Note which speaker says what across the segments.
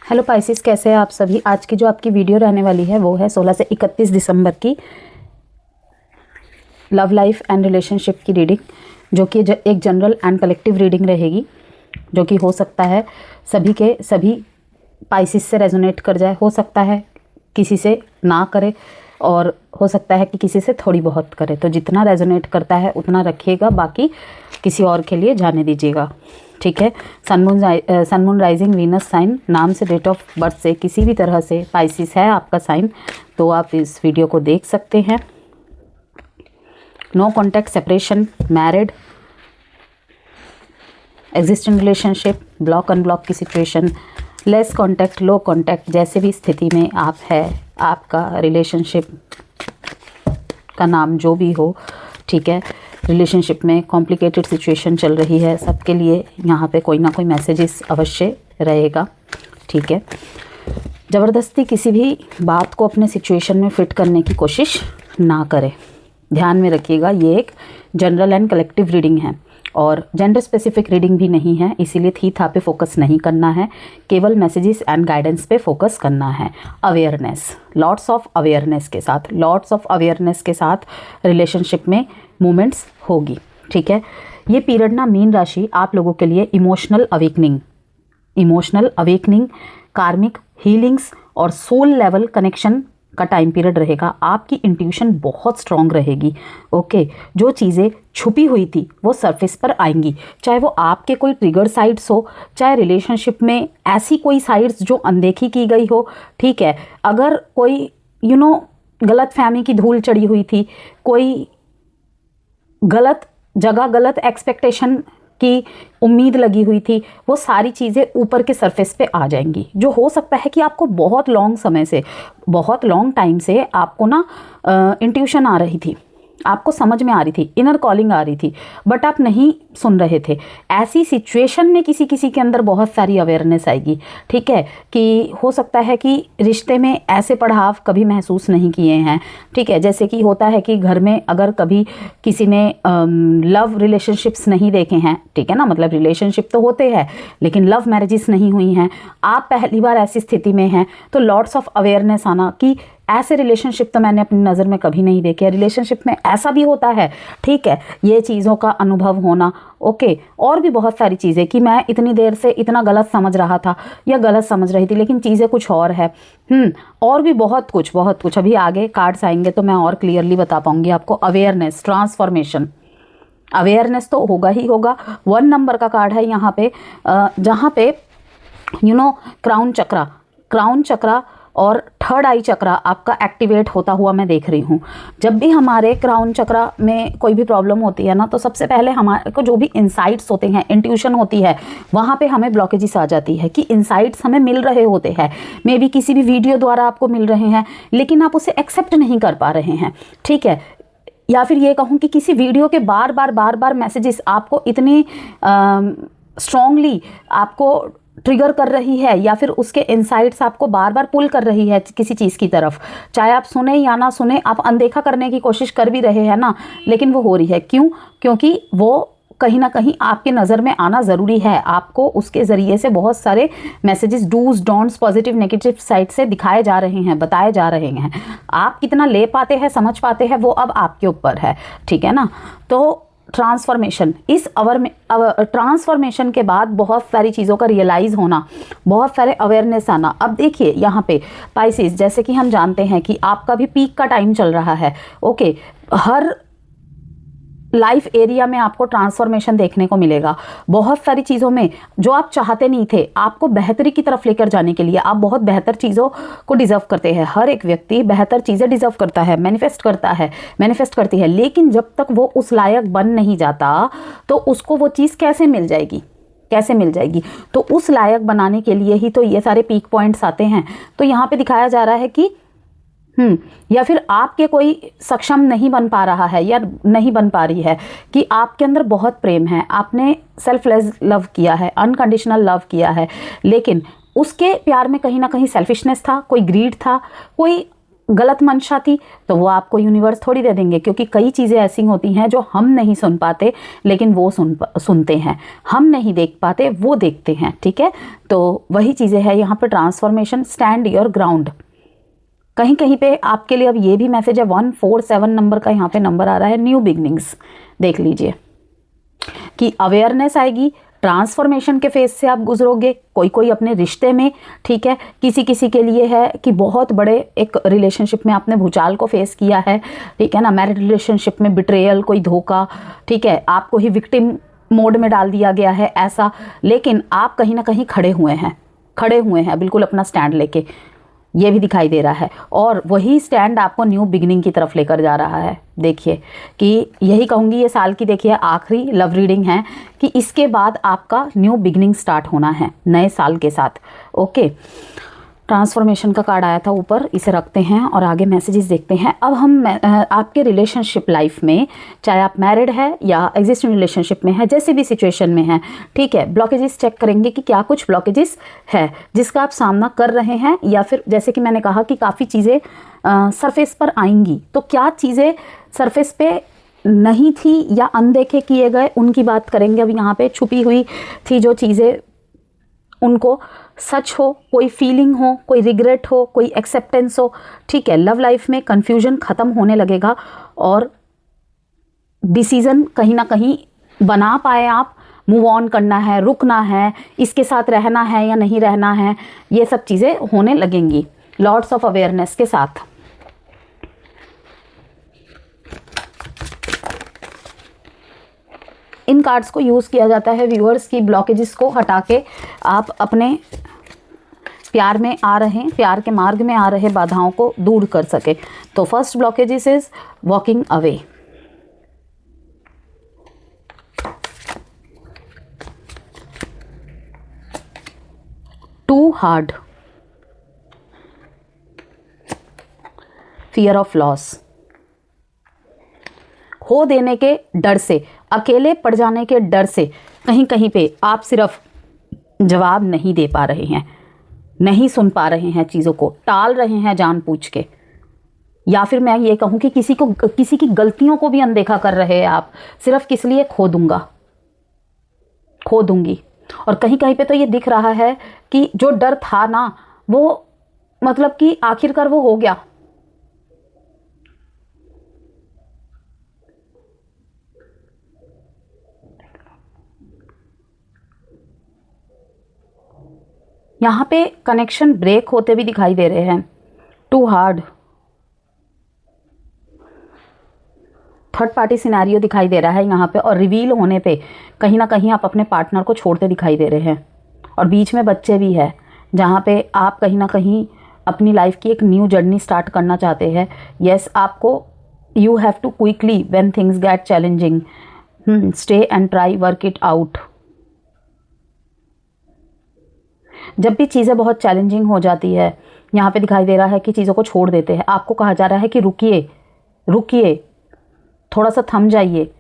Speaker 1: Hello Pisces, कैसे हैं आप सभी। आज की जो आपकी वीडियो रहने वाली है वो है 16 से 31 दिसंबर की लव लाइफ एंड रिलेशनशिप की रीडिंग, जो कि एक जनरल एंड कलेक्टिव रीडिंग रहेगी, जो कि हो सकता है सभी के सभी पाइसेस से रेजोनेट कर जाए, हो सकता है किसी से ना करे और हो सकता है कि किसी से थोड़ी बहुत करे। तो जितना रेजोनेट करता है उतना रखिएगा, बाकी किसी और के लिए जाने दीजिएगा, ठीक है। Sun moon rising Venus sign, नाम से डेट ऑफ बर्थ से किसी भी तरह से पाइसिस है आपका साइन, तो आप इस वीडियो को देख सकते हैं। No contact, separation, married, existing relationship, block unblock की situation, less contact, low contact, जैसे भी स्थिति में आप है, आपका रिलेशनशिप का नाम जो भी हो, ठीक है। रिलेशनशिप में कॉम्प्लिकेटेड सिचुएशन चल रही है, सबके लिए यहाँ पे कोई ना कोई मैसेजेस अवश्य रहेगा, ठीक है। ज़बरदस्ती किसी भी बात को अपने सिचुएशन में फिट करने की कोशिश ना करें, ध्यान में रखिएगा। ये एक जनरल एंड कलेक्टिव रीडिंग है और जेंडर स्पेसिफिक रीडिंग भी नहीं है, इसीलिए थी था पे फोकस नहीं करना है, केवल मैसेजेस एंड गाइडेंस पे फोकस करना है। अवेयरनेस, लॉट्स ऑफ अवेयरनेस के साथ, लॉट्स ऑफ अवेयरनेस के साथ रिलेशनशिप में मूवमेंट्स होगी, ठीक है। ये पीरियड ना मीन राशि आप लोगों के लिए इमोशनल अवेकनिंग, कार्मिक हीलिंग्स और सोल लेवल कनेक्शन का टाइम पीरियड रहेगा। आपकी इंट्यूशन बहुत स्ट्रांग रहेगी, ओके। जो चीज़ें छुपी हुई थी वो सरफेस पर आएंगी, चाहे वो आपके कोई ट्रिगर साइड्स हो, चाहे रिलेशनशिप में ऐसी कोई साइड्स जो अनदेखी की गई हो, ठीक है। अगर कोई गलत फहमी की धूल चढ़ी हुई थी, कोई गलत जगह, गलत एक्सपेक्टेशन की उम्मीद लगी हुई थी, वो सारी चीज़ें ऊपर के सरफेस पे आ जाएंगी। जो हो सकता है कि आपको बहुत लॉन्ग टाइम से आपको ना इंट्यूशन आ रही थी, आपको समझ में आ रही थी, इनर कॉलिंग आ रही थी, बट आप नहीं सुन रहे थे। ऐसी सिचुएशन में किसी के अंदर बहुत सारी अवेयरनेस आएगी, ठीक है। कि हो सकता है कि रिश्ते में ऐसे पड़ाव कभी महसूस नहीं किए हैं, ठीक है। जैसे कि होता है कि घर में अगर कभी किसी ने लव रिलेशनशिप्स नहीं देखे हैं, ठीक है ना, मतलब रिलेशनशिप तो होते हैं लेकिन लव मैरिजेस नहीं हुई हैं, आप पहली बार ऐसी स्थिति में हैं, तो लॉट्स ऑफ अवेयरनेस आना कि ऐसे रिलेशनशिप तो मैंने अपनी नज़र में कभी नहीं देखे, रिलेशनशिप में ऐसा भी होता है, ठीक है। ये चीज़ों का अनुभव होना, ओके। और भी बहुत सारी चीज़ें कि मैं इतनी देर से इतना गलत समझ रहा था या गलत समझ रही थी लेकिन चीज़ें कुछ और है, और भी बहुत कुछ अभी आगे कार्ड्स आएंगे तो मैं और क्लियरली बता पाऊंगी आपको। अवेयरनेस, ट्रांसफॉर्मेशन, अवेयरनेस तो होगा ही होगा। 1 नंबर का कार्ड है यहाँ पे, जहाँ पे क्राउन चक्रा और थर्ड आई चक्रा आपका एक्टिवेट होता हुआ मैं देख रही हूँ। जब भी हमारे क्राउन चक्रा में कोई भी प्रॉब्लम होती है ना, तो सबसे पहले हमारे को जो भी इंसाइट्स होते हैं, इंट्यूशन होती है, वहाँ पे हमें ब्लॉकेजेस आ जाती है कि इंसाइट्स हमें मिल रहे होते हैं, मे बी किसी भी वीडियो द्वारा आपको मिल रहे हैं लेकिन आप उसे एक्सेप्ट नहीं कर पा रहे हैं, ठीक है। या फिर ये कहूँ कि किसी वीडियो के बार बार मैसेजेस आपको इतनी स्ट्रांगली आपको ट्रिगर कर रही है या फिर उसके इनसाइट्स आपको बार बार पुल कर रही है किसी चीज़ की तरफ, चाहे आप सुने या ना सुने, आप अनदेखा करने की कोशिश कर भी रहे हैं ना, लेकिन वो हो रही है। क्यों? क्योंकि वो कहीं ना कहीं आपके नज़र में आना ज़रूरी है। आपको उसके ज़रिए से बहुत सारे messages, dos don'ts, positive negative side से दिखाए जा रहे हैं, बताए जा रहे हैं। आप कितना ले पाते हैं, समझ पाते हैं, वो अब आपके ऊपर है, ठीक है ना। तो ट्रांसफॉर्मेशन, इस ट्रांसफॉर्मेशन के बाद बहुत सारी चीज़ों का रियलाइज़ होना, बहुत सारे अवेयरनेस आना। अब देखिए यहाँ पे पाइसेस, जैसे कि हम जानते हैं कि आपका भी पीक का टाइम चल रहा है, ओके। हर लाइफ एरिया में आपको ट्रांसफॉर्मेशन देखने को मिलेगा। बहुत सारी चीज़ों में जो आप चाहते नहीं थे, आपको बेहतरी की तरफ लेकर जाने के लिए आप बहुत बेहतर चीज़ों को डिज़र्व करते हैं। हर एक व्यक्ति बेहतर चीज़ें डिज़र्व करता है, मैनिफेस्ट करती है, लेकिन जब तक वो उस लायक बन नहीं जाता तो उसको वो चीज़ कैसे मिल जाएगी। तो उस लायक बनाने के लिए ही तो ये सारे पीक पॉइंट्स आते हैं। तो यहाँ पे दिखाया जा रहा है कि या फिर आपके कोई सक्षम नहीं बन पा रहा है या नहीं बन पा रही है कि आपके अंदर बहुत प्रेम है, आपने सेल्फलेस लव किया है, अनकंडीशनल लव किया है, लेकिन उसके प्यार में कहीं ना कहीं सेल्फिशनेस था, कोई ग्रीड था, कोई गलत मंशा थी तो वो आपको यूनिवर्स थोड़ी दे देंगे, क्योंकि कई चीज़ें ऐसी होती हैं जो हम नहीं सुन पाते लेकिन वो सुनते हैं, हम नहीं देख पाते वो देखते हैं, ठीक है। तो वही चीज़ें हैं यहाँ पे, ट्रांसफॉर्मेशन, स्टैंड योर ग्राउंड। कहीं कहीं पे आपके लिए अब ये भी मैसेज है, 147 नंबर का यहाँ पे नंबर आ रहा है, न्यू बिगनिंग्स। देख लीजिए कि अवेयरनेस आएगी, ट्रांसफॉर्मेशन के फेज से आप गुजरोगे, कोई कोई अपने रिश्ते में, ठीक है, किसी किसी के लिए है कि बहुत बड़े एक रिलेशनशिप में आपने भूचाल को फेस किया है, ठीक है ना, मैरिड रिलेशनशिप में बिट्रेयल, कोई धोखा, ठीक है, आपको ही विक्टिम मोड में डाल दिया गया है ऐसा, लेकिन आप कहीं ना कहीं खड़े हुए हैं बिल्कुल अपना स्टैंड लेके, ये भी दिखाई दे रहा है। और वही स्टैंड आपको न्यू बिगिनिंग की तरफ लेकर जा रहा है। देखिए कि यही कहूँगी, ये साल की देखिए आखिरी लव रीडिंग है कि इसके बाद आपका न्यू बिगिनिंग स्टार्ट होना है नए साल के साथ। ओके, ट्रांसफॉर्मेशन का कार्ड आया था ऊपर, इसे रखते हैं और आगे मैसेजेस देखते हैं। अब हम आपके रिलेशनशिप लाइफ में, चाहे आप मैरिड है या एग्जिस्टिंग रिलेशनशिप में है, जैसे भी सिचुएशन में है, ठीक है, ब्लॉकेजेस चेक करेंगे कि क्या कुछ ब्लॉकेजेस है जिसका आप सामना कर रहे हैं, या फिर जैसे कि मैंने कहा कि काफ़ी चीज़ें सरफेस पर आएंगी, तो क्या चीज़ें सरफेस पे नहीं थी या अनदेखे किए गए उनकी बात करेंगे। अब यहाँ पे छुपी हुई थी जो चीज़ें, उनको सच हो, कोई फीलिंग हो, कोई रिग्रेट हो, कोई एक्सेप्टेंस हो, ठीक है। लव लाइफ में कन्फ्यूजन ख़त्म होने लगेगा और डिसीज़न कहीं ना कहीं बना पाए आप, मूव ऑन करना है, रुकना है, इसके साथ रहना है या नहीं रहना है, ये सब चीज़ें होने लगेंगी लॉर्ड्स ऑफ अवेयरनेस के साथ। इन कार्ड्स को यूज़ किया जाता है व्यूअर्स की ब्लॉकेजेस को हटा के आप अपने प्यार में आ रहे, प्यार के मार्ग में आ रहे बाधाओं को दूर कर सके। तो first blockages is walking away. Too hard, fear of loss, खो देने के डर से, अकेले पड़ जाने के डर से कहीं कहीं पे आप सिर्फ जवाब नहीं दे पा रहे हैं, नहीं सुन पा रहे हैं, चीज़ों को टाल रहे हैं जानबूझ के, या फिर मैं ये कहूँ कि किसी की गलतियों को भी अनदेखा कर रहे हैं आप, सिर्फ किस लिए, खो दूंगी। और कहीं कहीं पे तो ये दिख रहा है कि जो डर था ना, वो मतलब कि आखिरकार वो हो गया। यहाँ पे कनेक्शन ब्रेक होते भी दिखाई दे रहे हैं। Too hard, third party scenario दिखाई दे रहा है यहाँ पे, और रिवील होने पे कहीं ना कहीं आप अपने पार्टनर को छोड़ते दिखाई दे रहे हैं, और बीच में बच्चे भी है जहाँ पे आप कहीं ना कहीं अपनी लाइफ की एक न्यू जर्नी स्टार्ट करना चाहते हैं। यस, आपको you have to quickly when things get challenging, stay and try work it out. जब भी चीज़ें बहुत चैलेंजिंग हो जाती है, यहाँ पे दिखाई दे रहा है कि चीज़ों को छोड़ देते हैं, आपको कहा जा रहा है कि रुकिए, थोड़ा सा थम जाइए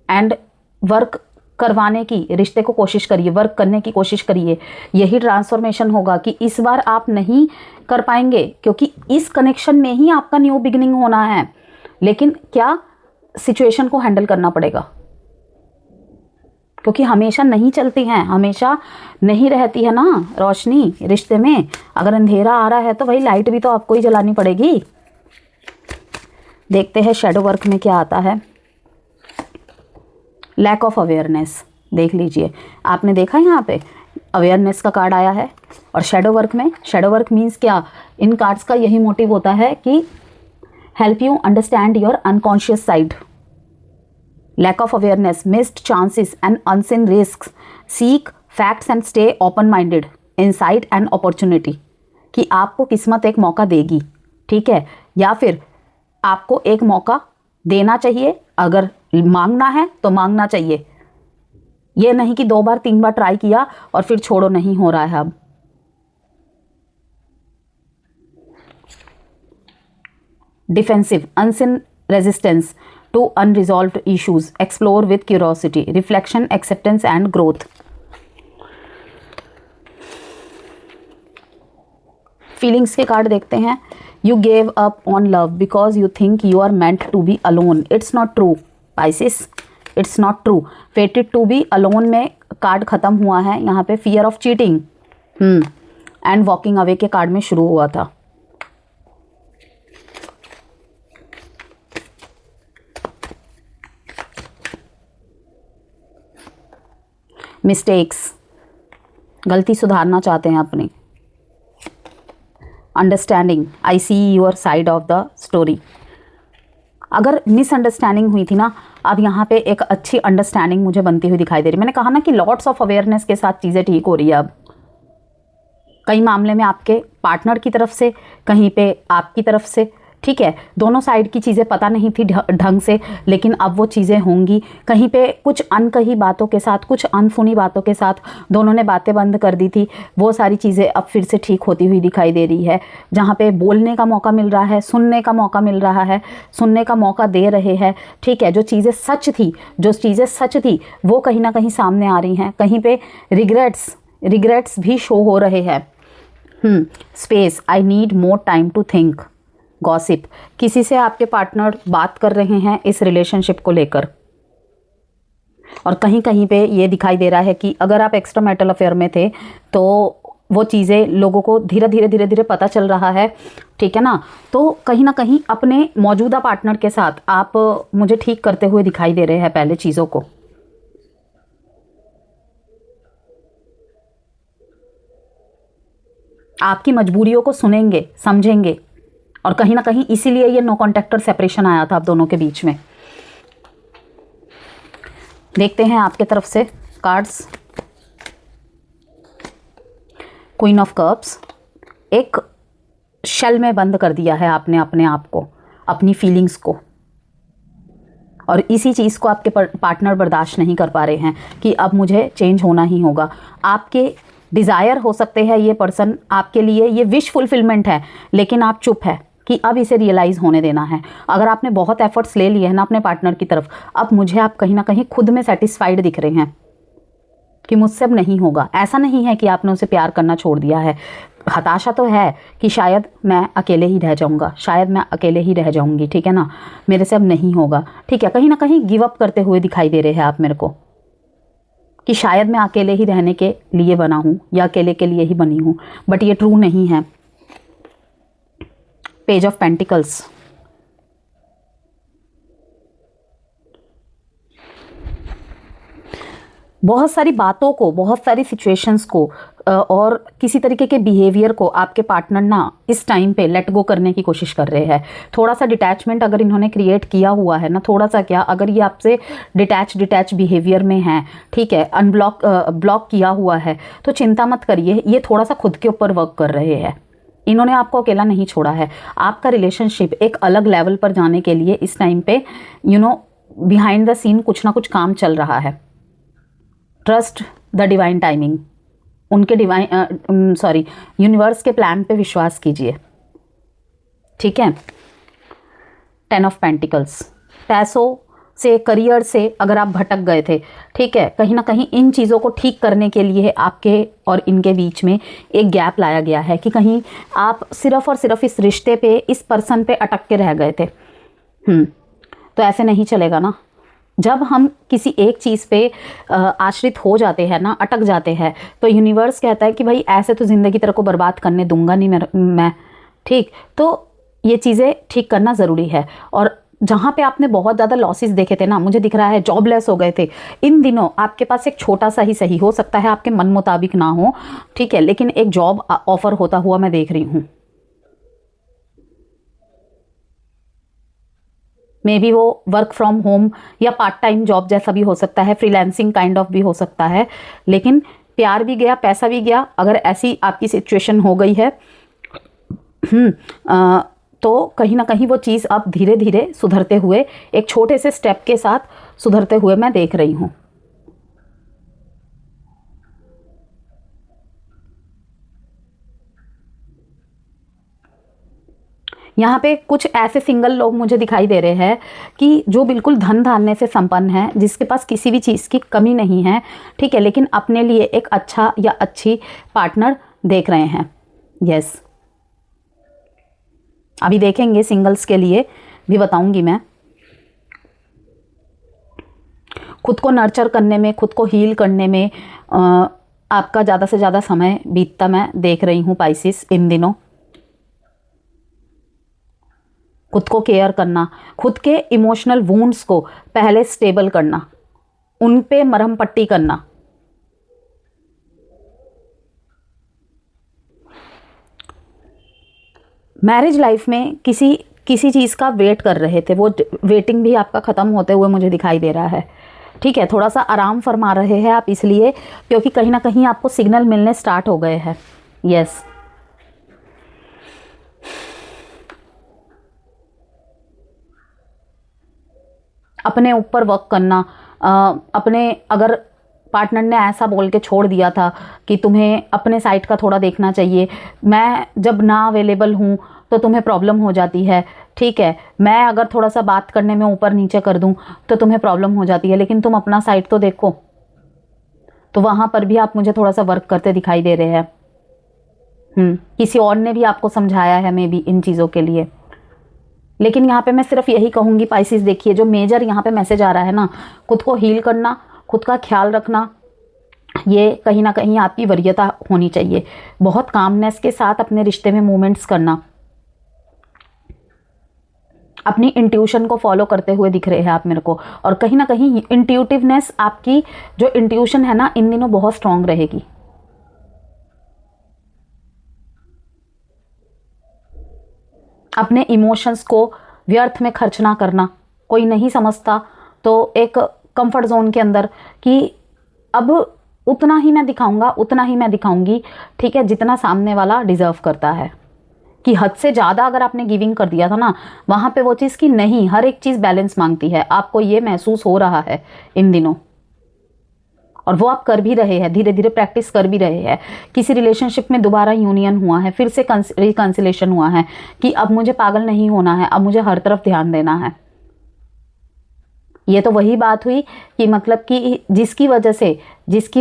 Speaker 1: एंड वर्क करवाने की, रिश्ते को कोशिश करिए, वर्क करने की कोशिश करिए। यही ट्रांसफॉर्मेशन होगा कि इस बार आप नहीं कर पाएंगे क्योंकि इस कनेक्शन में ही आपका न्यू बिगिनिंग होना है, लेकिन क्या सिचुएशन को हैंडल करना पड़ेगा, क्योंकि हमेशा नहीं चलती हैं, हमेशा नहीं रहती है ना रोशनी रिश्ते में। अगर अंधेरा आ रहा है तो वही लाइट भी तो आपको ही जलानी पड़ेगी। देखते हैं शैडो वर्क में क्या आता है। लैक ऑफ अवेयरनेस, देख लीजिए, आपने देखा यहाँ पे अवेयरनेस का कार्ड आया है, और शैडो वर्क में, शैडो वर्क मीन्स क्या, इन कार्ड्स का यही मोटिव होता है कि help you understand your unconscious side. Lack of awareness, missed chances and unseen risks, seek facts and stay open-minded, insight and opportunity, कि आपको किस्मत एक मौका देगी, ठीक है, या फिर आपको एक मौका देना चाहिए, अगर मांगना है तो मांगना चाहिए, ये नहीं कि 2 बार 3 बार ट्राई किया और फिर छोड़ो, नहीं हो रहा है अब। Defensive, unseen resistance to unresolved issues, explore with curiosity, reflection, acceptance and growth. Feelings के कार्ड देखते हैं You gave up on love because you think you are meant to be alone. It's not true, Pisces. It's not true. Fated to be alone में card ख़त्म हुआ है यहाँ पे, fear of cheating and walking away के card में शुरू हुआ था। मिस्टेक्स, गलती सुधारना चाहते हैं अपनी। Understanding, I see your side of the story. अगर मिसअंडरस्टैंडिंग हुई थी ना, अब यहाँ पे एक अच्छी अंडरस्टैंडिंग मुझे बनती हुई दिखाई दे रही। मैंने कहा ना कि लॉट्स ऑफ अवेयरनेस के साथ चीज़ें ठीक हो रही है। अब कई मामले में आपके पार्टनर की तरफ से, कहीं पे आपकी तरफ से, ठीक है, दोनों साइड की चीज़ें पता नहीं थी ढंग से, लेकिन अब वो चीज़ें होंगी। कहीं पे कुछ अनकही बातों के साथ, कुछ अनसुनी बातों के साथ दोनों ने बातें बंद कर दी थी, वो सारी चीज़ें अब फिर से ठीक होती हुई दिखाई दे रही है। जहाँ पे बोलने का मौका मिल रहा है, सुनने का मौका मिल रहा है, सुनने का मौका दे रहे हैं, ठीक है। जो चीज़ें सच थी वो कहीं ना कहीं सामने आ रही हैं। कहीं पे रिग्रेट्स भी शो हो रहे हैं। Space, I need more time to think. Gossip, किसी से आपके पार्टनर बात कर रहे हैं इस रिलेशनशिप को लेकर, और कहीं कहीं पे ये दिखाई दे रहा है कि अगर आप एक्स्ट्रा मैरिटल अफेयर में थे तो वो चीज़ें लोगों को धीरे धीरे पता चल रहा है, ठीक है ना। तो कहीं ना कहीं अपने मौजूदा पार्टनर के साथ आप मुझे ठीक करते हुए दिखाई दे रहे हैं पहले चीज़ों को। आपकी मजबूरियों को सुनेंगे, समझेंगे, और कहीं ना कहीं इसीलिए ये नो कॉन्टैक्ट और सेपरेशन आया था आप दोनों के बीच में। देखते हैं आपके तरफ से कार्ड्स। क्वीन ऑफ कप्स, एक शेल में बंद कर दिया है आपने अपने आप को, अपनी फीलिंग्स को, और इसी चीज़ को आपके पार्टनर बर्दाश्त नहीं कर पा रहे हैं कि अब मुझे चेंज होना ही होगा। आपके डिज़ायर हो सकते हैं ये पर्सन आपके लिए, ये विश फुलफिलमेंट है, लेकिन आप चुप है कि अब इसे रियलाइज़ होने देना है। अगर आपने बहुत एफर्ट्स ले लिए हैं ना अपने पार्टनर की तरफ, अब मुझे आप कहीं ना कहीं खुद में सेटिस्फाइड दिख रहे हैं कि मुझसे अब नहीं होगा। ऐसा नहीं है कि आपने उसे प्यार करना छोड़ दिया है। हताशा तो है कि शायद मैं अकेले ही रह जाऊंगा, शायद मैं अकेले ही रह जाऊंगी, ठीक है ना, मेरे से अब नहीं होगा, ठीक है। कहीं ना कहीं गिव अप करते हुए दिखाई दे रहे हैं आप मेरे को कि शायद मैं अकेले ही रहने के लिए बना हूँ या अकेले के लिए ही बनी हूँ, बट ये ट्रू नहीं है। पेज ऑफ पेंटिकल्स, बहुत सारी बातों को, बहुत सारी सिचुएशंस को और किसी तरीके के बिहेवियर को आपके पार्टनर ना इस टाइम पे लेट गो करने की कोशिश कर रहे हैं। थोड़ा सा डिटैचमेंट अगर इन्होंने क्रिएट किया हुआ है ना, थोड़ा सा क्या, अगर ये आपसे डिटैच बिहेवियर में है, ठीक है, ब्लॉक किया हुआ है, तो चिंता मत करिए, ये थोड़ा सा खुद के ऊपर वर्क कर रहे हैं। इन्होंने आपको अकेला नहीं छोड़ा है। आपका रिलेशनशिप एक अलग लेवल पर जाने के लिए इस टाइम पे बिहाइंड द सीन कुछ ना कुछ काम चल रहा है। ट्रस्ट द डिवाइन टाइमिंग, उनके यूनिवर्स के प्लान पे विश्वास कीजिए, ठीक है। 10 ऑफ पेंटिकल्स, पैसों से, करियर से अगर आप भटक गए थे, ठीक है, कहीं ना कहीं इन चीज़ों को ठीक करने के लिए आपके और इनके बीच में एक गैप लाया गया है कि कहीं आप सिर्फ और सिर्फ इस रिश्ते पे, इस पर्सन पे अटक के रह गए थे। तो ऐसे नहीं चलेगा ना। जब हम किसी एक चीज़ पे आश्रित हो जाते हैं ना, अटक जाते हैं, तो यूनिवर्स कहता है कि भाई ऐसे तो ज़िंदगी तेरे को बर्बाद करने दूंगा नहीं मैं, ठीक। तो ये चीज़ें ठीक करना ज़रूरी है। और जहाँ पे आपने बहुत ज़्यादा लॉसेस देखे थे ना, मुझे दिख रहा है जॉबलेस हो गए थे, इन दिनों आपके पास एक छोटा सा ही सही, हो सकता है आपके मन मुताबिक ना हो, ठीक है, लेकिन एक जॉब ऑफर होता हुआ मैं देख रही हूँ। मे बी वो वर्क फ्रॉम होम या पार्ट टाइम जॉब जैसा भी हो सकता है, फ्रीलांसिंग काइंड ऑफ भी हो सकता है, लेकिन प्यार भी गया, पैसा भी गया। अगर ऐसी आपकी सिचुएशन हो गई है तो कहीं ना कहीं वो चीज़ अब धीरे धीरे सुधरते हुए, एक छोटे से स्टेप के साथ सुधरते हुए मैं देख रही हूँ। यहाँ पे कुछ ऐसे सिंगल लोग मुझे दिखाई दे रहे हैं कि जो बिल्कुल धन धान्य से संपन्न है, जिसके पास किसी भी चीज़ की कमी नहीं है, ठीक है, लेकिन अपने लिए एक अच्छा या अच्छी पार्टनर देख रहे हैं। यस, अभी देखेंगे सिंगल्स के लिए भी बताऊंगी मैं। खुद को नर्चर करने में, खुद को हील करने में आपका ज़्यादा से ज़्यादा समय बीतता मैं देख रही हूँ पाइसिस इन दिनों। खुद को केयर करना, खुद के इमोशनल वुंड्स को पहले स्टेबल करना, उन पे मरहम पट्टी करना। मैरिज लाइफ में किसी चीज़ का वेट कर रहे थे, वो वेटिंग भी आपका ख़त्म होते हुए मुझे दिखाई दे रहा है। ठीक है, थोड़ा सा आराम फरमा रहे हैं आप, इसलिए क्योंकि कहीं ना कहीं आपको सिग्नल मिलने स्टार्ट हो गए हैं। यस, अपने ऊपर वर्क करना। अपने अगर पार्टनर ने ऐसा बोल के छोड़ दिया था कि तुम्हें अपने साइड का थोड़ा देखना चाहिए, मैं जब ना अवेलेबल हूँ तो तुम्हें प्रॉब्लम हो जाती है, ठीक है, मैं अगर थोड़ा सा बात करने में ऊपर नीचे कर दूँ तो तुम्हें प्रॉब्लम हो जाती है, लेकिन तुम अपना साइड तो देखो। तो वहाँ पर भी आप मुझे थोड़ा सा वर्क करते दिखाई दे रहे हैं। किसी और ने भी आपको समझाया है मे बी इन चीज़ों के लिए, लेकिन यहाँ पे मैं सिर्फ यही कहूँगी पाइसिस, देखिए जो मेजर यहाँ पे मैसेज आ रहा है ना, खुद को हील करना, खुद का ख्याल रखना, ये कहीं ना कहीं आपकी वरीयता होनी चाहिए। बहुत कामनेस के साथ अपने रिश्ते में मूवमेंट्स करना, अपनी इंट्यूशन को फॉलो करते हुए दिख रहे हैं आप मेरे को। और कहीं ना कहीं इंट्यूटिवनेस, आपकी जो इंट्यूशन है ना इन दिनों बहुत स्ट्रांग रहेगी। अपने इमोशंस को व्यर्थ में खर्च ना करना। कोई नहीं समझता तो एक कंफर्ट जोन के अंदर कि अब उतना ही मैं दिखाऊंगा, उतना ही मैं दिखाऊंगी, ठीक है, जितना सामने वाला डिजर्व करता है। कि हद से ज़्यादा अगर आपने गिविंग कर दिया था ना, वहाँ पे वो चीज़ कि नहीं, हर एक चीज़ बैलेंस मांगती है। आपको ये महसूस हो रहा है इन दिनों, और वो आप कर भी रहे हैं, धीरे धीरे प्रैक्टिस कर भी रहे हैं। किसी रिलेशनशिप में दोबारा यूनियन हुआ है, फिर से रिकंसिलेशन हुआ है कि अब मुझे पागल नहीं होना है, अब मुझे हर तरफ ध्यान देना है। ये तो वही बात हुई कि मतलब कि जिसकी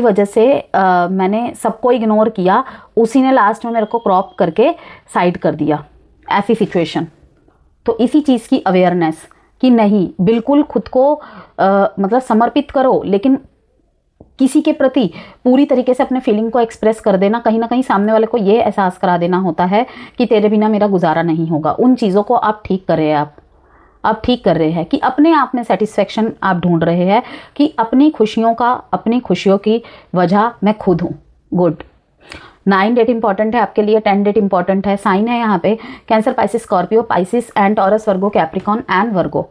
Speaker 1: वजह से मैंने सबको इग्नोर किया, उसी ने लास्ट में मेरे को क्रॉप करके साइड कर दिया, ऐसी सिचुएशन। तो इसी चीज़ की अवेयरनेस कि नहीं, बिल्कुल खुद को मतलब समर्पित करो, लेकिन किसी के प्रति पूरी तरीके से अपने फीलिंग को एक्सप्रेस कर देना, कहीं ना कहीं सामने वाले को ये एहसास करा देना होता है कि तेरे बिना मेरा गुजारा नहीं होगा। उन चीज़ों को आप ठीक कर रहे हैं, आप ठीक कर रहे हैं कि अपने आप में सेटिस्फेक्शन आप ढूंढ रहे हैं कि अपनी खुशियों की वजह मैं खुद हूँ। गुड। 9 डेट इंपॉर्टेंट है आपके लिए, 10 डेट इंपॉर्टेंट है। साइन है यहाँ पे cancer, Pisces, Scorpio, Pisces and taurus, Virgo, Capricorn and Virgo.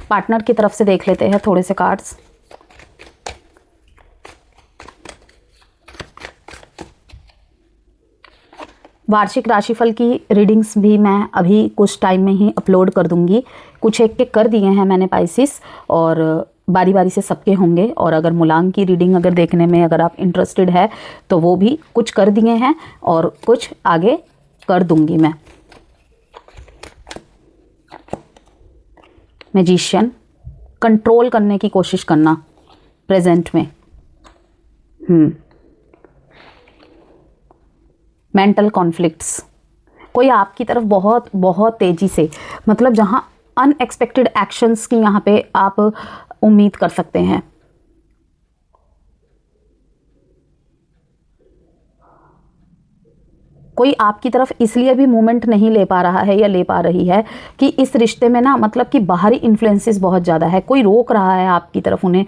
Speaker 1: Partner की तरफ से देख लेते हैं थोड़े से कार्ड्स। वार्षिक राशिफल की रीडिंग्स भी मैं अभी कुछ टाइम में ही अपलोड कर दूंगी। कुछ एक कर दिए हैं मैंने पाइसिस, और बारी बारी से सबके होंगे। और अगर मूलांक की रीडिंग अगर देखने में अगर आप इंटरेस्टेड है तो वो भी कुछ कर दिए हैं और कुछ आगे कर दूंगी मैं। मैजिशियन, कंट्रोल करने की कोशिश करना प्रेजेंट में। मेंटल कॉन्फ्लिक्ट्स, कोई आपकी तरफ बहुत बहुत तेज़ी से, मतलब जहाँ अनएक्सपेक्टेड एक्शंस की यहाँ पे आप उम्मीद कर सकते हैं। कोई आपकी तरफ इसलिए भी मूवमेंट नहीं ले पा रहा है या ले पा रही है कि इस रिश्ते में ना मतलब कि बाहरी इन्फ्लुएंसेस बहुत ज़्यादा है। कोई रोक रहा है आपकी तरफ उन्हें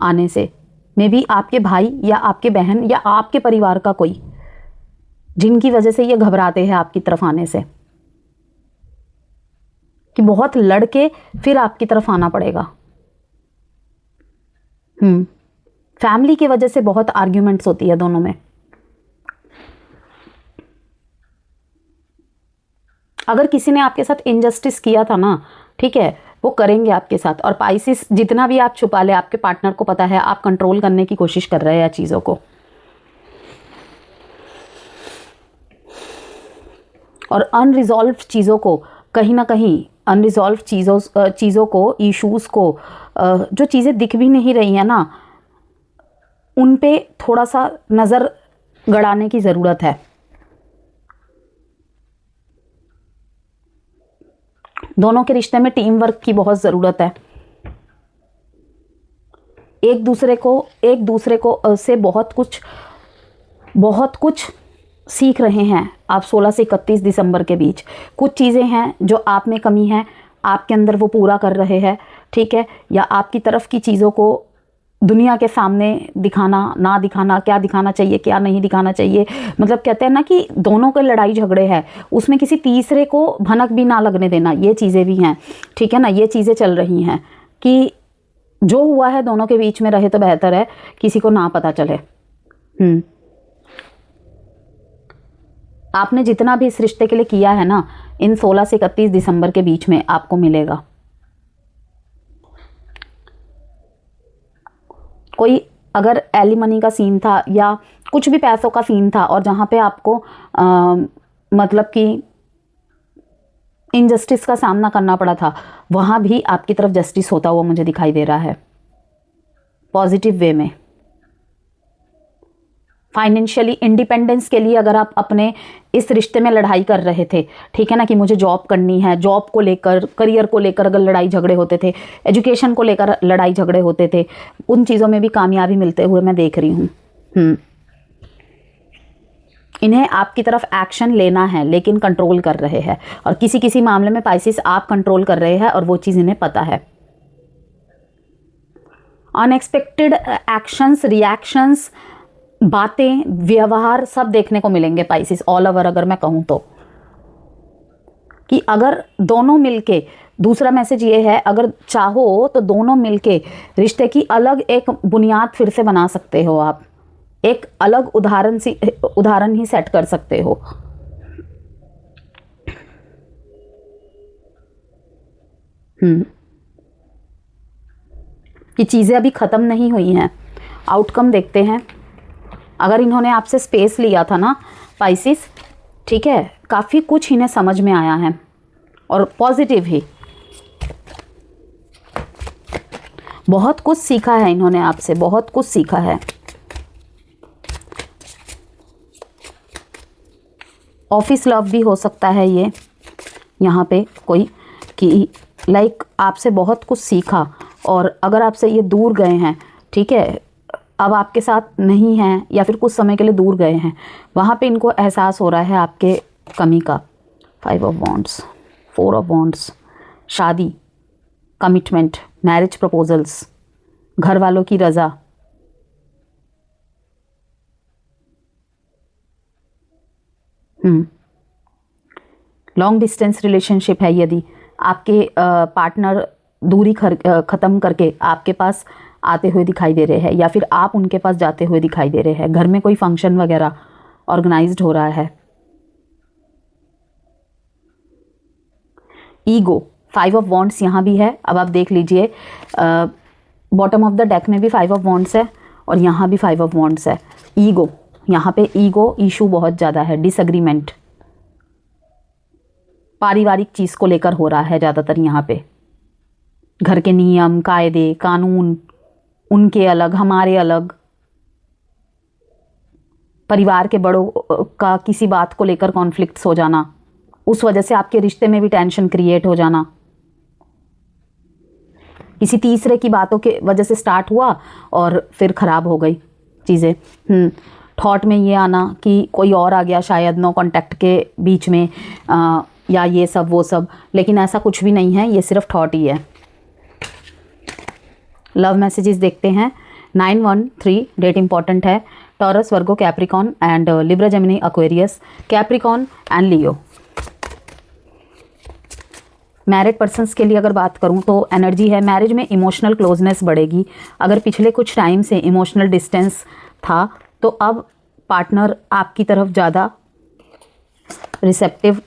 Speaker 1: आने से। मे बी आपके भाई या आपके बहन या आपके परिवार का कोई, जिनकी वजह से ये घबराते हैं आपकी तरफ आने से, कि बहुत लड़के फिर आपकी तरफ आना पड़ेगा। फैमिली की वजह से बहुत आर्ग्यूमेंट्स होती है दोनों में। अगर किसी ने आपके साथ इनजस्टिस किया था ना, ठीक है, वो करेंगे आपके साथ। और पाइसिस, जितना भी आप छुपा ले, आपके पार्टनर को पता है, आप कंट्रोल करने की कोशिश कर रहे हैं चीज़ों को। और अनरिजॉल्व चीज़ों को, कहीं ना कहीं अनरिजॉल्व चीज़ों को, इश्यूज़ को, जो चीज़ें दिख भी नहीं रही हैं ना, उन पे थोड़ा सा नज़र गड़ाने की ज़रूरत है। दोनों के रिश्ते में टीम वर्क की बहुत ज़रूरत है। एक दूसरे को से बहुत कुछ सीख रहे हैं आप 16 से 31 दिसंबर के बीच। कुछ चीज़ें हैं जो आप में कमी है, आपके अंदर वो पूरा कर रहे हैं, ठीक है, या आपकी तरफ की चीज़ों को दुनिया के सामने दिखाना ना दिखाना, क्या दिखाना चाहिए क्या नहीं दिखाना चाहिए, मतलब कहते हैं ना कि दोनों के लड़ाई झगड़े हैं, उसमें किसी तीसरे को भनक भी ना लगने देना, ये चीज़ें भी हैं, ठीक है ना। ये चीज़ें चल रही हैं कि जो हुआ है दोनों के बीच में रहे तो बेहतर है, किसी को ना पता चले। आपने जितना भी इस रिश्ते के लिए किया है ना, इन 16 से 31 दिसंबर के बीच में आपको मिलेगा। कोई अगर एलिमनी का सीन था या कुछ भी पैसों का सीन था और जहाँ पे आपको मतलब कि इनजस्टिस का सामना करना पड़ा था, वहाँ भी आपकी तरफ जस्टिस होता हुआ मुझे दिखाई दे रहा है, पॉजिटिव वे में। फाइनेंशियली इंडिपेंडेंस के लिए अगर आप अपने इस रिश्ते में लड़ाई कर रहे थे, ठीक है ना, कि मुझे जॉब करनी है, जॉब को लेकर, करियर को लेकर अगर लड़ाई झगड़े होते थे, एजुकेशन को लेकर लड़ाई झगड़े होते थे, उन चीज़ों में भी कामयाबी मिलते हुए मैं देख रही हूँ। इन्हें आपकी तरफ एक्शन लेना है लेकिन कंट्रोल कर रहे हैं, और किसी किसी मामले में पाइसिस आप कंट्रोल कर रहे हैं और वो चीज़ इन्हें पता है। अनएक्सपेक्टेड एक्शंस, रिएक्शंस, बातें, व्यवहार सब देखने को मिलेंगे पाइसिस ऑल ओवर। अगर मैं कहूँ तो कि अगर दोनों मिलके, दूसरा मैसेज ये है, अगर चाहो तो दोनों मिलके रिश्ते की अलग एक बुनियाद फिर से बना सकते हो आप, एक अलग उदाहरण ही सेट कर सकते हो। कि चीज़ें अभी ख़त्म नहीं हुई हैं। आउटकम देखते हैं। अगर इन्होंने आपसे स्पेस लिया था ना पाइसिस, ठीक है, काफ़ी कुछ इन्हें समझ में आया है और पॉजिटिव ही बहुत कुछ सीखा है इन्होंने आपसे, बहुत कुछ सीखा है। ऑफिस लव भी हो सकता है ये यहाँ पे कोई, कि लाइक आपसे बहुत कुछ सीखा, और अगर आपसे ये दूर गए हैं, ठीक है, अब आपके साथ नहीं हैं या फिर कुछ समय के लिए दूर गए हैं, वहाँ पे इनको एहसास हो रहा है आपके कमी का। 5 ऑफ वॉन्ड्स, 4 ऑफ वॉन्ड्स, शादी, कमिटमेंट, मैरिज प्रपोजल्स, घर वालों की रज़ा, लॉन्ग डिस्टेंस रिलेशनशिप है। यदि आपके पार्टनर दूरी ख़त्म करके आपके पास आते हुए दिखाई दे रहे हैं या फिर आप उनके पास जाते हुए दिखाई दे रहे हैं, घर में कोई फंक्शन वगैरह ऑर्गेनाइज्ड हो रहा है। ईगो, 5 ऑफ वॉन्ड्स यहाँ भी है। अब आप देख लीजिए, बॉटम ऑफ द डेक में भी 5 ऑफ वॉन्ड्स है और यहाँ भी 5 ऑफ वॉन्ड्स है। ईगो, यहाँ पे ईगो इशू बहुत ज़्यादा है, डिसएग्रीमेंट, पारिवारिक चीज़ को लेकर हो रहा है ज़्यादातर यहाँ पे। घर के नियम, कायदे, कानून, उनके अलग, हमारे अलग, परिवार के बड़ों का किसी बात को लेकर कॉन्फ्लिक्ट्स हो जाना, उस वजह से आपके रिश्ते में भी टेंशन क्रिएट हो जाना, किसी तीसरे की बातों के वजह से स्टार्ट हुआ और फिर ख़राब हो गई चीज़ें। थॉट में ये आना कि कोई और आ गया शायद, नो कॉन्टैक्ट के बीच में, या ये सब वो सब, लेकिन ऐसा कुछ भी नहीं है, ये सिर्फ थॉट ही है। लव मैसेजेस देखते हैं। 913 डेट इंपॉर्टेंट है। Taurus, Virgo, Capricorn and Libra, Gemini, Aquarius, Capricorn and Leo. Married persons के लिए अगर बात करूं तो एनर्जी है, मैरिज में इमोशनल क्लोजनेस बढ़ेगी। अगर पिछले कुछ टाइम से इमोशनल डिस्टेंस था तो अब पार्टनर आपकी तरफ ज़्यादा रिसेप्टिव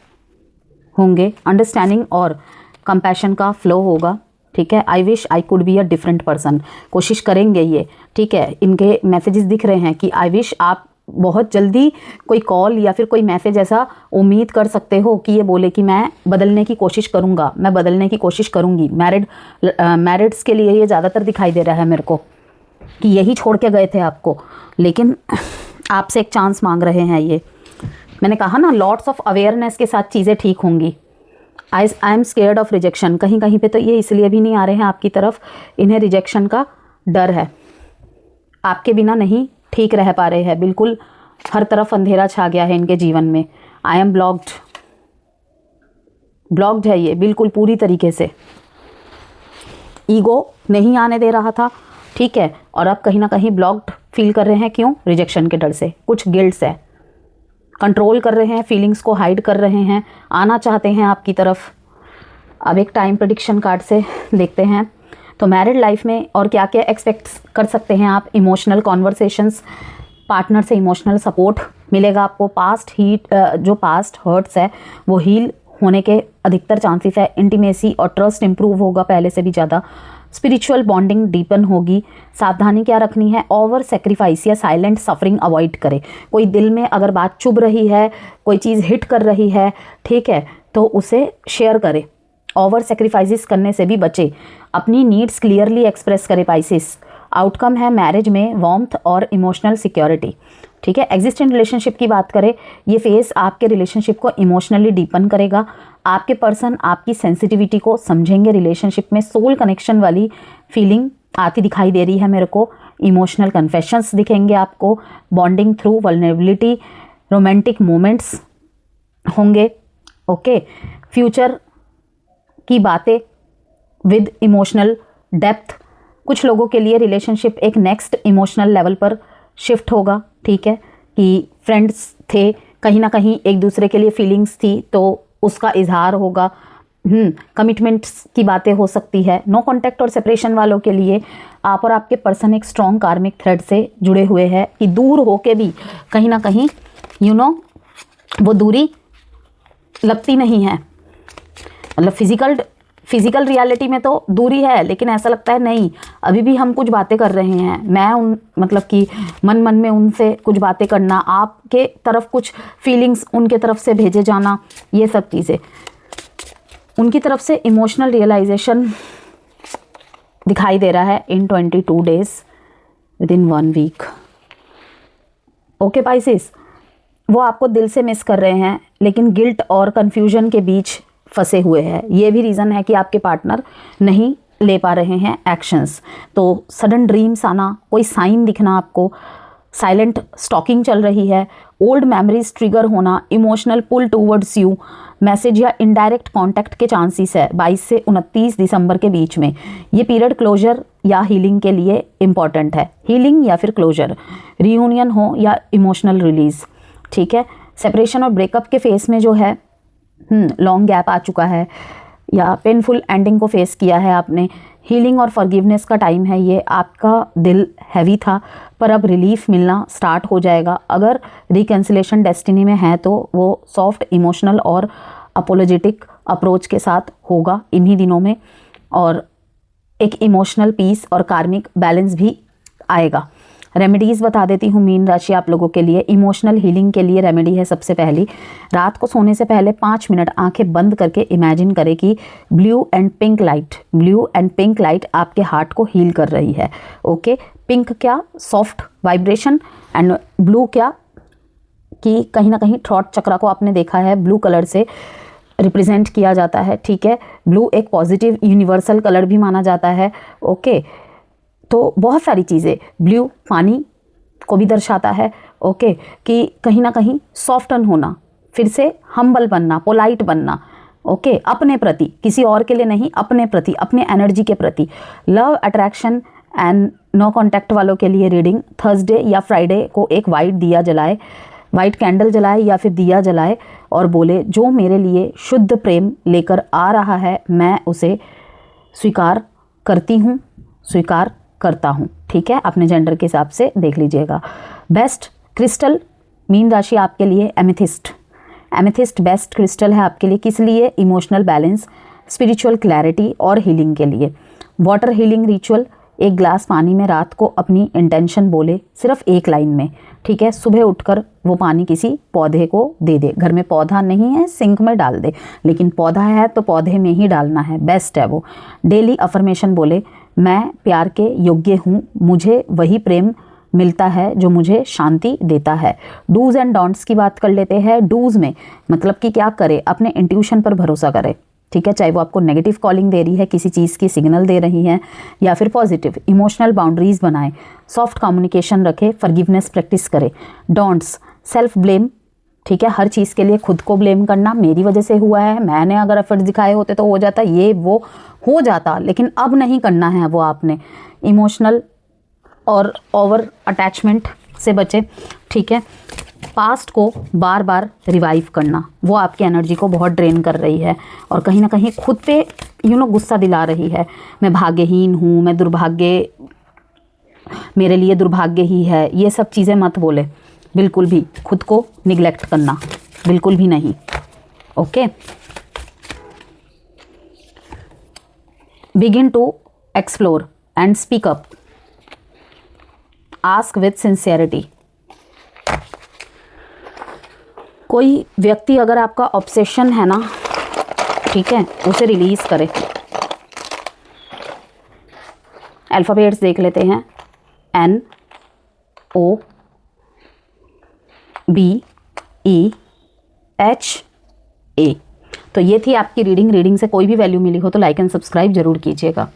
Speaker 1: होंगे, अंडरस्टैंडिंग और कंपैशन का फ्लो होगा, ठीक है। I wish I could be a different person, कोशिश करेंगे ये, ठीक है। इनके मैसेजेस दिख रहे हैं कि आई विश आप बहुत जल्दी कोई कॉल या फिर कोई मैसेज ऐसा उम्मीद कर सकते हो कि ये बोले कि मैं बदलने की कोशिश करूँगा, मैं बदलने की कोशिश करूँगी। मैरिड्स के लिए ये ज़्यादातर दिखाई दे रहा है मेरे को, कि यही छोड़ के गए थे आपको, लेकिन आपसे एक चांस मांग रहे हैं ये। मैंने कहा ना, लॉट्स ऑफ अवेयरनेस के साथ चीज़ें ठीक होंगी। I am scared of rejection, कहीं कहीं पे तो ये इसलिए भी नहीं आ रहे हैं आपकी तरफ, इन्हें रिजेक्शन का डर है, आपके बिना नहीं ठीक रह पा रहे हैं, बिल्कुल हर तरफ अंधेरा छा गया है इनके जीवन में। आई एम ब्लॉक्ड है ये बिल्कुल पूरी तरीके से, ईगो नहीं आने दे रहा था, ठीक है, और अब कहीं ना कहीं ब्लॉक्ड फील कर रहे हैं। क्यों? रिजेक्शन के डर से, कुछ गिल्ट्स है, कंट्रोल कर रहे हैं, फीलिंग्स को हाइड कर रहे हैं, आना चाहते हैं आपकी तरफ। अब एक टाइम प्रेडिक्शन कार्ड से देखते हैं तो मैरिड लाइफ में और क्या क्या एक्सपेक्ट कर सकते हैं आप। इमोशनल कॉन्वर्सेशंस, पार्टनर से इमोशनल सपोर्ट मिलेगा आपको। जो पास्ट हर्ट्स है वो हील होने के अधिकतर चांसेस है। इंटीमेसी और ट्रस्ट इंप्रूव होगा पहले से भी ज़्यादा। स्पिरिचुअल बॉन्डिंग डीपन होगी। सावधानी क्या रखनी है? ओवर सेक्रीफाइस या साइलेंट सफरिंग अवॉइड करें। कोई दिल में अगर बात चुभ रही है, कोई चीज़ हिट कर रही है, ठीक है, तो उसे शेयर करें। ओवर सेक्रीफाइसेस करने से भी बचे। अपनी नीड्स क्लियरली एक्सप्रेस करें पाइसेस। आउटकम है मैरिज में वार्मथ और इमोशनल सिक्योरिटी, ठीक है। एग्जिस्टिंग रिलेशनशिप की बात करें, ये फेस आपके रिलेशनशिप को इमोशनली डीपन करेगा। आपके पर्सन आपकी सेंसिटिविटी को समझेंगे। रिलेशनशिप में सोल कनेक्शन वाली फीलिंग आती दिखाई दे रही है मेरे को। इमोशनल कन्फेशंस दिखेंगे आपको। Bonding through vulnerability, romantic moments होंगे, ओके। फ्यूचर की बातें विद इमोशनल डेप्थ। कुछ लोगों के लिए रिलेशनशिप एक नेक्स्ट इमोशनल लेवल पर शिफ्ट होगा, ठीक है, कि फ्रेंड्स थे, कहीं ना कहीं एक दूसरे के लिए फीलिंग्स थी तो उसका इजहार होगा। कमिटमेंट्स की बातें हो सकती है। नो कॉन्टैक्ट और सेपरेशन वालों के लिए आप और आपके पर्सन एक स्ट्रॉन्ग कार्मिक थ्रेड से जुड़े हुए हैं कि दूर होके भी कहीं ना कहीं वो दूरी लगती नहीं है। मतलब फिजिकल रियलिटी में तो दूरी है, लेकिन ऐसा लगता है नहीं, अभी भी हम कुछ बातें कर रहे हैं। मैं मतलब कि मन में उनसे कुछ बातें करना, आपके तरफ कुछ फीलिंग्स उनके तरफ से भेजे जाना, ये सब चीज़ें उनकी तरफ से इमोशनल रियलाइजेशन दिखाई दे रहा है in 22 days within 1 week. Okay pieces, वो आपको दिल से मिस कर रहे हैं, लेकिन गिल्ट और कन्फ्यूजन के बीच फंसे हुए हैं। ये भी रीज़न है कि आपके पार्टनर नहीं ले पा रहे हैं एक्शंस। तो सडन ड्रीम्स आना, कोई साइन दिखना आपको, साइलेंट स्टॉकिंग चल रही है, ओल्ड मेमोरीज ट्रिगर होना, emotional pull towards you, message या इनडायरेक्ट कांटेक्ट के चांसेस है 22 से 29 दिसंबर के बीच में। ये पीरियड क्लोजर या हीलिंग के लिए इम्पॉर्टेंट है। हीलिंग या फिर क्लोजर, रियूनियन हो या इमोशनल रिलीज, ठीक है। सेपरेशन और ब्रेकअप के फेस में जो है लॉन्ग गैप आ चुका है या पेनफुल एंडिंग को फेस किया है आपने। हीलिंग और फॉरगिवनेस का टाइम है ये। आपका दिल हैवी था पर अब रिलीफ मिलना स्टार्ट हो जाएगा। अगर रिकन्सिलेशन डेस्टिनी में है तो वो सॉफ्ट इमोशनल और अपोलोजेटिक अप्रोच के साथ होगा इन्हीं दिनों में, और एक इमोशनल पीस और कार्मिक बैलेंस भी आएगा। रेमेडीज़ बता देती हूँ मीन राशि आप लोगों के लिए। इमोशनल हीलिंग के लिए रेमेडी है सबसे पहली, रात को सोने से पहले 5 मिनट आंखें बंद करके इमेजिन करें कि ब्लू एंड पिंक लाइट आपके हार्ट को हील कर रही है, ओके। पिंक क्या? सॉफ्ट वाइब्रेशन, एंड ब्लू क्या कि कहीं ना कहीं थ्रॉट चक्रा को आपने देखा है ब्लू कलर से रिप्रेजेंट किया जाता है, ठीक है। ब्लू एक पॉजिटिव यूनिवर्सल कलर भी माना जाता है, ओके। तो बहुत सारी चीज़ें, ब्लू पानी को भी दर्शाता है, ओके, कि कहीं ना कहीं सॉफ्टन होना, फिर से हम्बल बनना, पोलाइट बनना, ओके, अपने प्रति, किसी और के लिए नहीं, अपने प्रति, अपने एनर्जी के प्रति। Love, attraction and no contact वालों के लिए रीडिंग, थर्सडे या फ्राइडे को एक वाइट कैंडल जलाए या फिर दिया जलाए और बोले, जो मेरे लिए शुद्ध प्रेम लेकर आ रहा है मैं उसे स्वीकार करती हूँ, स्वीकार करता हूँ, ठीक है। अपने जेंडर के हिसाब से देख लीजिएगा। बेस्ट क्रिस्टल मीन राशि आपके लिए एमेथिस्ट बेस्ट क्रिस्टल है आपके लिए। किस लिए? इमोशनल बैलेंस, स्पिरिचुअल क्लैरिटी और हीलिंग के लिए। वाटर हीलिंग रिचुअल, एक ग्लास पानी में रात को अपनी इंटेंशन बोले, सिर्फ एक लाइन में, ठीक है। सुबह उठकर वो पानी किसी पौधे को दे दे। घर में पौधा नहीं है, सिंक में डाल दे, लेकिन पौधा है तो पौधे में ही डालना है, बेस्ट है वो। डेली अफर्मेशन बोले, मैं प्यार के योग्य हूँ, मुझे वही प्रेम मिलता है जो मुझे शांति देता है। डूज़ एंड डोंट्स की बात कर लेते हैं। डूज़ में मतलब कि क्या करें, अपने इंट्यूशन पर भरोसा करें, ठीक है, चाहे वो आपको नेगेटिव कॉलिंग दे रही है, किसी चीज़ की सिग्नल दे रही है या फिर पॉजिटिव। इमोशनल बाउंड्रीज बनाएं, सॉफ्ट कम्युनिकेशन रखें, फॉरगिवनेस प्रैक्टिस करें। डोंट्स, सेल्फ ब्लेम, ठीक है, हर चीज़ के लिए खुद को ब्लेम करना, मेरी वजह से हुआ है, मैंने अगर एफर्ट्स दिखाए होते तो हो जाता, ये वो हो जाता, लेकिन अब नहीं करना है वो आपने। इमोशनल और ओवर अटैचमेंट से बचे, ठीक है। पास्ट को बार बार रिवाइव करना, वो आपकी एनर्जी को बहुत ड्रेन कर रही है और कहीं ना कहीं खुद पे गुस्सा दिला रही है। मैं भाग्यहीन हूँ, मैं दुर्भाग्य, मेरे लिए दुर्भाग्य ही है, ये सब चीज़ें मत बोले बिल्कुल भी। खुद को निगलेक्ट करना बिल्कुल भी नहीं, okay. Begin to explore and speak up, ask with sincerity. कोई व्यक्ति अगर आपका ऑब्सेशन है ना, ठीक है, उसे रिलीज करे। अल्फ़ाबेट्स देख लेते हैं, N O B E H A। तो ये थी आपकी रीडिंग से कोई भी वैल्यू मिली हो तो लाइक एंड सब्सक्राइब जरूर कीजिएगा।